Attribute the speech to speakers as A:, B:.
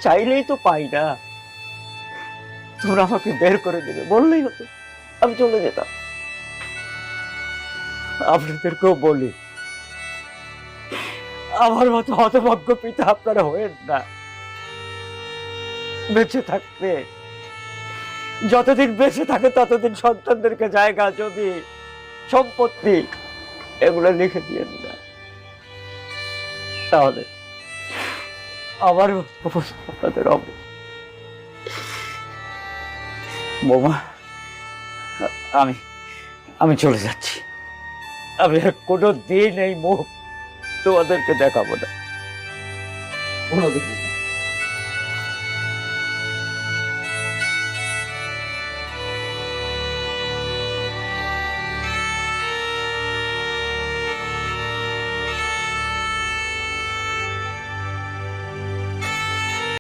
A: চাইলেই তো পাই না। তোমরা আমাকে বের করে দেবে বললেই হতো, আমি চলে যেতাম। আপনাদেরকেও বলি, আমার মতো হতভাগ্য পিতা আপনারা হয়েন না। বেঁচে থাকতে, যতদিন বেঁচে থাকে ততদিন সন্তানদেরকে জায়গা, জমি, সম্পত্তি এগুলো লিখে দিয়ে না, তাহলে আমার আপনাদের হবে। বোমা, আমি আমি চলে যাচ্ছি। আমি আর কোনো দিন এই মুখ তোমাদেরকে দেখাবো না, কোনোদিন।